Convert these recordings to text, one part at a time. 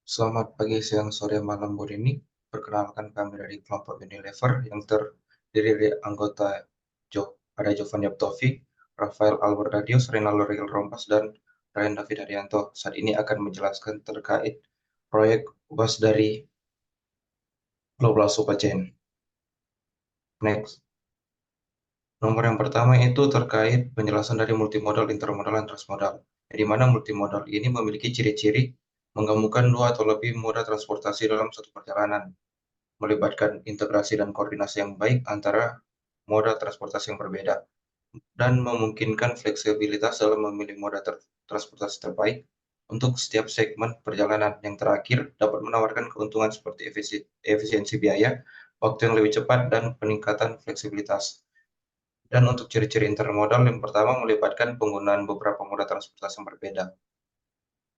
Selamat pagi, siang, sore, malam, Bu Rini. Perkenalkan kami dari kelompok Unilever yang terdiri dari anggota ada Jovan Yaptovi, Rafael Albertadius, Renaldo Rigel Rompas, dan Ryan David Arianto. Saat ini akan menjelaskan terkait proyek UAS dari Global Supply Chain. Next. Nomor yang pertama itu terkait penjelasan dari multimodal, intermodal, dan transmodal. Di mana multimodal ini memiliki ciri-ciri menggabungkan dua atau lebih moda transportasi dalam satu perjalanan, melibatkan integrasi dan koordinasi yang baik antara moda transportasi yang berbeda, dan memungkinkan fleksibilitas dalam memilih moda transportasi terbaik untuk setiap segmen perjalanan. Yang terakhir, dapat menawarkan keuntungan seperti efisiensi biaya, waktu yang lebih cepat, dan peningkatan fleksibilitas. Dan untuk ciri-ciri intermodal, yang pertama melibatkan penggunaan beberapa moda transportasi yang berbeda.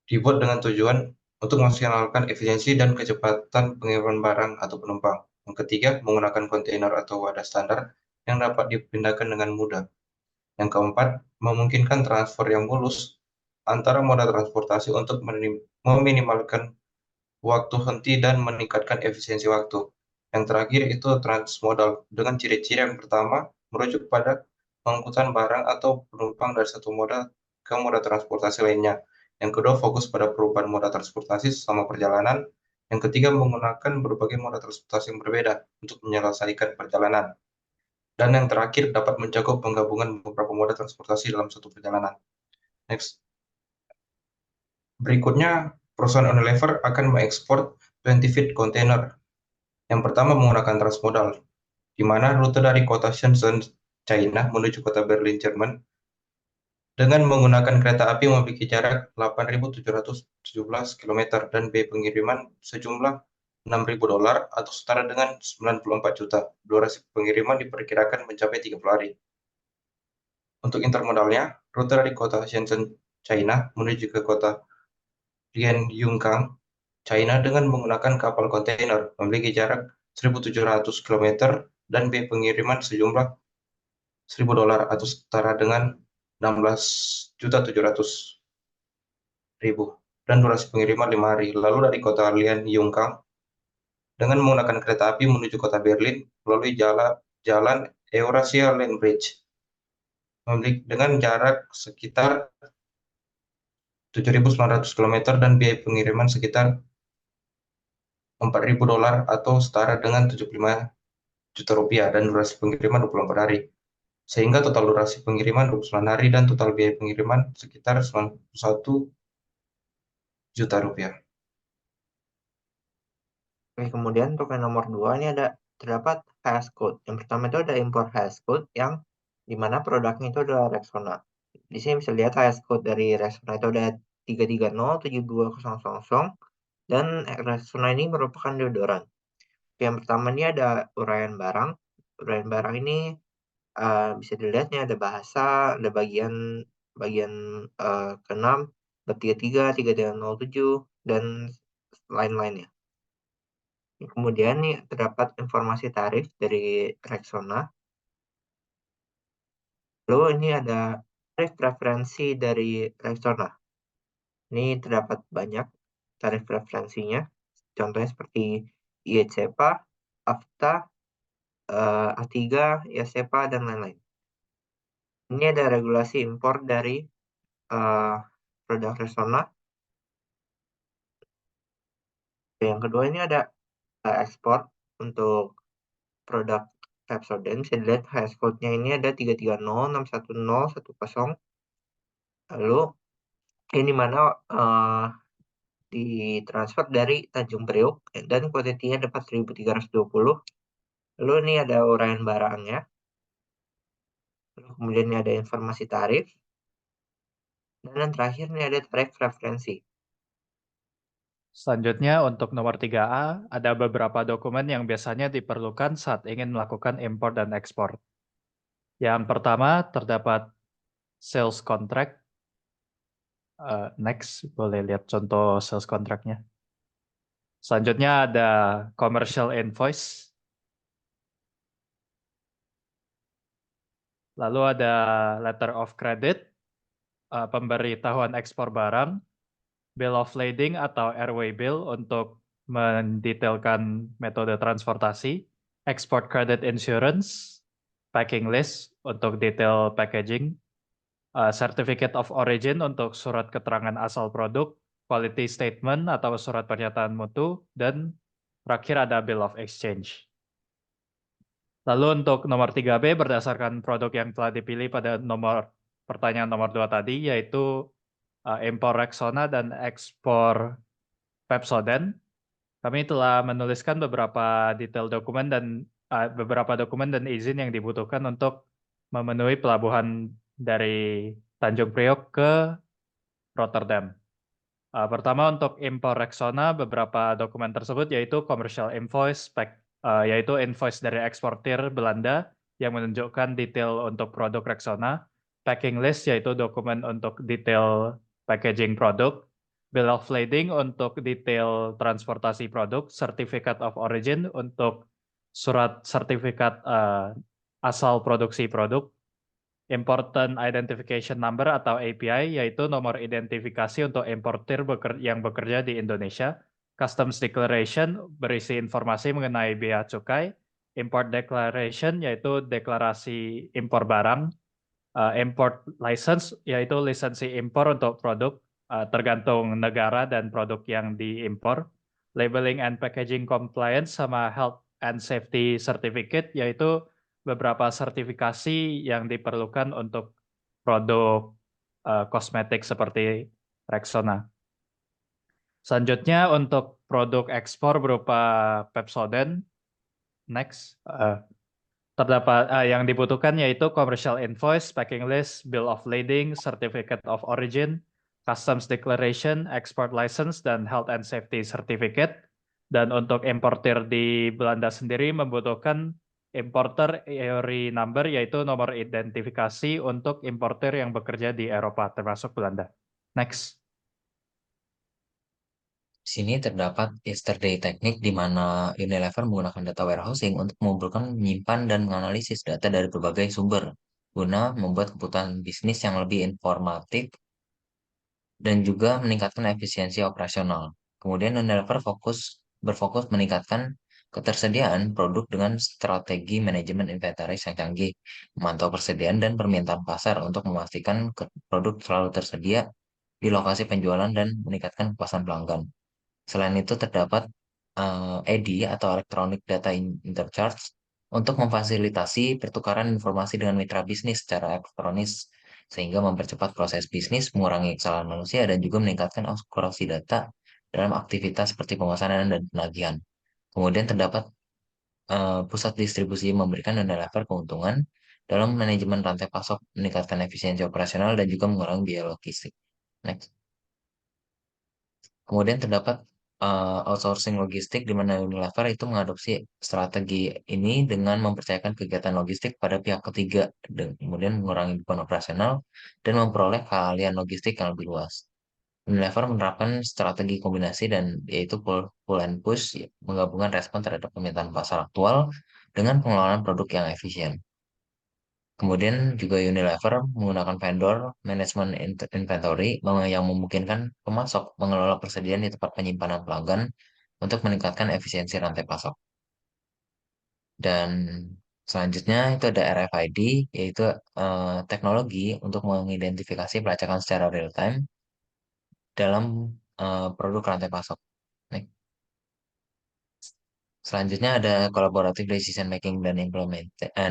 Dibuat dengan tujuan untuk memaksimalkan efisiensi dan kecepatan pengiriman barang atau penumpang. Yang ketiga, menggunakan kontainer atau wadah standar yang dapat dipindahkan dengan mudah. Yang keempat, memungkinkan transfer yang mulus antara moda transportasi untuk meminimalkan waktu henti dan meningkatkan efisiensi waktu. Yang terakhir itu transmodal, dengan ciri-ciri yang pertama merujuk pada pengangkutan barang atau penumpang dari satu moda ke moda transportasi lainnya. Yang kedua, fokus pada perubahan moda transportasi selama perjalanan. Yang ketiga, menggunakan berbagai moda transportasi yang berbeda untuk menyelesaikan perjalanan. Dan yang terakhir, dapat mencakup penggabungan beberapa moda transportasi dalam satu perjalanan. Next. Berikutnya, perusahaan Unilever akan mengekspor 20 feet container. Yang pertama menggunakan transmodal, di mana rute dari kota Shenzhen, China menuju kota Berlin, Jerman, dengan menggunakan kereta api memiliki jarak 8.717 km dan biaya pengiriman sejumlah $6.000 atau setara dengan 94 juta. Durasi pengiriman diperkirakan mencapai 30 hari. Untuk intermodalnya, rute dari kota Shenzhen, China menuju ke kota Lianyungang, China dengan menggunakan kapal kontainer memiliki jarak 1.700 km dan biaya pengiriman sejumlah $1.000 atau setara dengan 16.700.000 dan durasi pengiriman 5 hari. Lalu dari kota Lianyungang dengan menggunakan kereta api menuju kota Berlin melalui jalan Eurasia Land Bridge dengan jarak sekitar 7.900 km dan biaya pengiriman sekitar $4.000 atau setara dengan 75 juta rupiah dan durasi pengiriman 24 hari. Sehingga total durasi pengiriman 29 hari dan total biaya pengiriman sekitar 91 juta rupiah. Oke, kemudian untuk yang nomor 2 ini terdapat HS code. Yang pertama itu ada import HS code yang dimana produknya itu adalah Rexona. Di sini bisa lihat HS code dari Rexona itu ada 3307200 dan Rexona ini merupakan deodoran. Yang pertama ini ada uraian barang. Uraian barang ini bisa dilihat nih ada bahasa, ada bagian ke-6, 33, 3307 dan lain-lainnya. Kemudian nih terdapat informasi tarif dari Rexona. Lalu ini ada tarif referensi dari Rexona. Ini terdapat banyak tarif referensinya. Contohnya seperti IECPA, AFTA, A3, IASEPA, dan lain-lain. Ini ada regulasi impor dari produk Rexona. Yang kedua ini ada ekspor untuk produk Pepsodent. Bisa dilihat HS code-nya ini ada 330610110. Lalu ini mana ditransfer dari Tanjung Priok dan kuantitinya dapat 1.320. Lalu ini ada uraian barangnya. Lalu kemudian ini ada informasi tarif. Dan yang terakhir ini ada tarif referensi. Selanjutnya untuk nomor 3A, ada beberapa dokumen yang biasanya diperlukan saat ingin melakukan impor dan ekspor. Yang pertama terdapat sales contract. Next, boleh lihat contoh sales contract-nya. Selanjutnya ada commercial invoice. Lalu ada letter of credit, pemberitahuan ekspor barang. bill of lading atau airway bill untuk mendetailkan metode transportasi, export credit insurance, packing list untuk detail packaging, certificate of origin untuk surat keterangan asal produk, quality statement atau surat pernyataan mutu, dan terakhir ada bill of exchange. Lalu untuk nomor 3B berdasarkan produk yang telah dipilih pada pertanyaan nomor 2 tadi, yaitu impor Rexona dan ekspor Pepsodent. Kami telah menuliskan beberapa detail dokumen dan izin yang dibutuhkan untuk memenuhi pelabuhan dari Tanjung Priok ke Rotterdam. Pertama untuk impor Rexona, beberapa dokumen tersebut yaitu commercial invoice, yaitu invoice dari eksportir Belanda yang menunjukkan detail untuk produk Rexona, packing list yaitu dokumen untuk detail packaging produk, bill of lading untuk detail transportasi produk, certificate of origin untuk surat sertifikat asal produksi produk, Important Identification Number atau API, yaitu nomor identifikasi untuk importir yang bekerja di Indonesia. Customs Declaration berisi informasi mengenai bea cukai. Import Declaration yaitu deklarasi impor barang. Import License yaitu lisensi impor untuk produk tergantung negara dan produk yang diimpor. Labeling and Packaging Compliance sama Health and Safety Certificate yaitu beberapa sertifikasi yang diperlukan untuk produk kosmetik seperti Rexona. Selanjutnya untuk produk ekspor berupa Pepsodent, next, terdapat yang dibutuhkan yaitu commercial invoice, packing list, bill of lading, certificate of origin, customs declaration, export license, dan health and safety certificate. Dan untuk importer di Belanda sendiri membutuhkan importer EORI number yaitu nomor identifikasi untuk importer yang bekerja di Eropa termasuk Belanda. Next. Di sini terdapat yesterday teknik di mana Unilever menggunakan data warehousing untuk mengumpulkan, menyimpan, dan menganalisis data dari berbagai sumber guna membuat keputusan bisnis yang lebih informatif dan juga meningkatkan efisiensi operasional. Kemudian Unilever berfokus meningkatkan ketersediaan produk dengan strategi manajemen inventaris yang canggih, memantau persediaan dan permintaan pasar untuk memastikan produk selalu tersedia di lokasi penjualan dan meningkatkan kepuasan pelanggan. Selain itu terdapat EDI atau Electronic Data Interchange untuk memfasilitasi pertukaran informasi dengan mitra bisnis secara elektronis sehingga mempercepat proses bisnis, mengurangi kesalahan manusia, dan juga meningkatkan akurasi data dalam aktivitas seperti pemesanan dan penagihan. Kemudian terdapat pusat distribusi memberikan Unilever keuntungan dalam manajemen rantai pasok, meningkatkan efisiensi operasional, dan juga mengurangi biaya logistik. Next. Kemudian terdapat outsourcing logistik di mana Unilever itu mengadopsi strategi ini dengan mempercayakan kegiatan logistik pada pihak ketiga dan kemudian mengurangi beban operasional dan memperoleh keahlian logistik yang lebih luas. Unilever menerapkan strategi kombinasi dan yaitu pull and push, menggabungkan respon terhadap permintaan pasar aktual dengan pengelolaan produk yang efisien. Kemudian juga Unilever menggunakan vendor management inventory yang memungkinkan pemasok mengelola persediaan di tempat penyimpanan pelanggan untuk meningkatkan efisiensi rantai pasok. Dan selanjutnya itu ada RFID, yaitu teknologi untuk mengidentifikasi pelacakan secara real time dalam produk rantai pasok. Selanjutnya ada collaborative decision making dan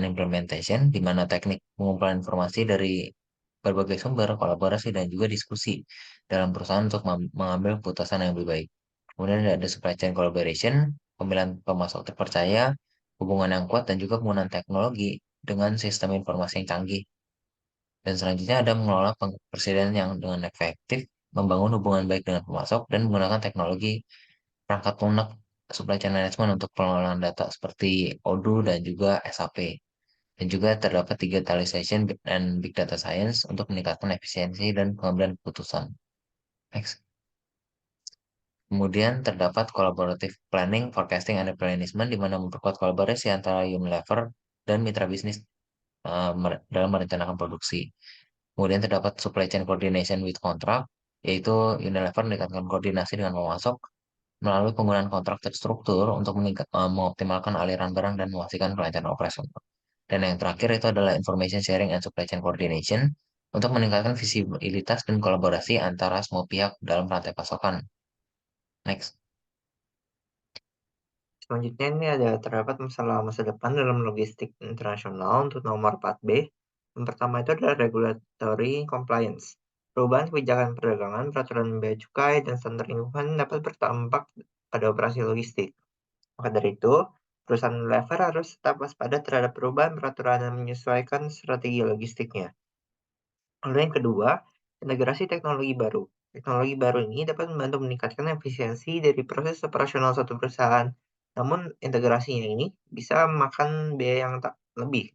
implementation, di mana teknik pengumpulan informasi dari berbagai sumber, kolaborasi, dan juga diskusi dalam perusahaan untuk mengambil keputusan yang lebih baik. Kemudian ada supply chain collaboration, pemilihan pemasok terpercaya, hubungan yang kuat, dan juga penggunaan teknologi dengan sistem informasi yang canggih. Dan selanjutnya ada mengelola persediaan yang dengan efektif, membangun hubungan baik dengan pemasok, dan menggunakan teknologi perangkat lunak supply chain management untuk pengelolaan data seperti Odoo dan juga SAP. Dan juga terdapat digitalization dan big data science untuk meningkatkan efisiensi dan pengambilan keputusan. Next. Kemudian terdapat collaborative planning, forecasting, and replenishment, di mana memperkuat kolaborasi antara Unilever dan mitra bisnis dalam merencanakan produksi. Kemudian terdapat supply chain coordination with contract, yaitu Unilever meningkatkan koordinasi dengan pemasok melalui penggunaan kontrak terstruktur untuk mengoptimalkan aliran barang dan memastikan kelancaran operasional. Dan yang terakhir itu adalah information sharing and supply chain coordination untuk meningkatkan visibilitas dan kolaborasi antara semua pihak dalam rantai pasokan. Next. Selanjutnya ini ada terdapat masalah masa depan dalam logistik internasional untuk nomor 4B. Yang pertama itu adalah regulatory compliance. Perubahan kebijakan perdagangan, peraturan bea cukai, dan standar lingkungan dapat berdampak pada operasi logistik. Maka dari itu, perusahaan Unilever harus tetap waspada terhadap perubahan peraturan dan menyesuaikan strategi logistiknya. Lalu yang kedua, integrasi teknologi baru. Teknologi baru ini dapat membantu meningkatkan efisiensi dari proses operasional suatu perusahaan. Namun integrasinya ini bisa memakan biaya yang tak lebih.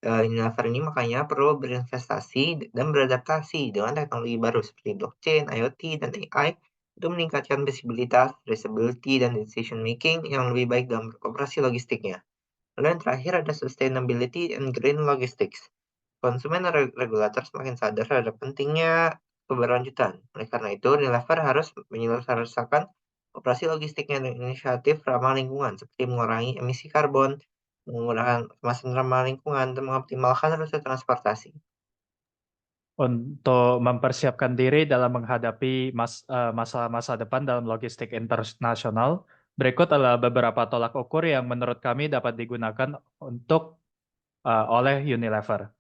Unilever ini makanya perlu berinvestasi dan beradaptasi dengan teknologi baru seperti blockchain, IoT, dan AI untuk meningkatkan visibilitas, traceability, dan decision making yang lebih baik dalam operasi logistiknya. Lalu yang terakhir ada sustainability and green logistics. Konsumen dan regulator semakin sadar terhadap pentingnya keberlanjutan. Oleh karena itu, Unilever harus menyelesaikan operasi logistiknya dengan inisiatif ramah lingkungan, seperti mengurangi emisi karbon, menggunakan kemasan ramah lingkungan, dan mengoptimalkan rute transportasi. Untuk mempersiapkan diri dalam menghadapi masalah masa depan dalam logistik internasional, berikut adalah beberapa tolak ukur yang menurut kami dapat digunakan oleh Unilever.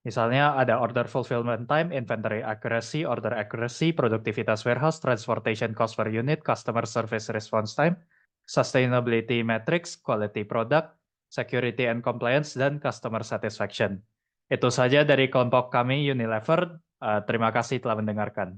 Misalnya ada order fulfillment time, inventory accuracy, order accuracy, produktivitas warehouse, transportation cost per unit, customer service response time, sustainability metrics, quality product, security and compliance, dan customer satisfaction. Itu saja dari kelompok kami Unilever. Terima kasih telah mendengarkan.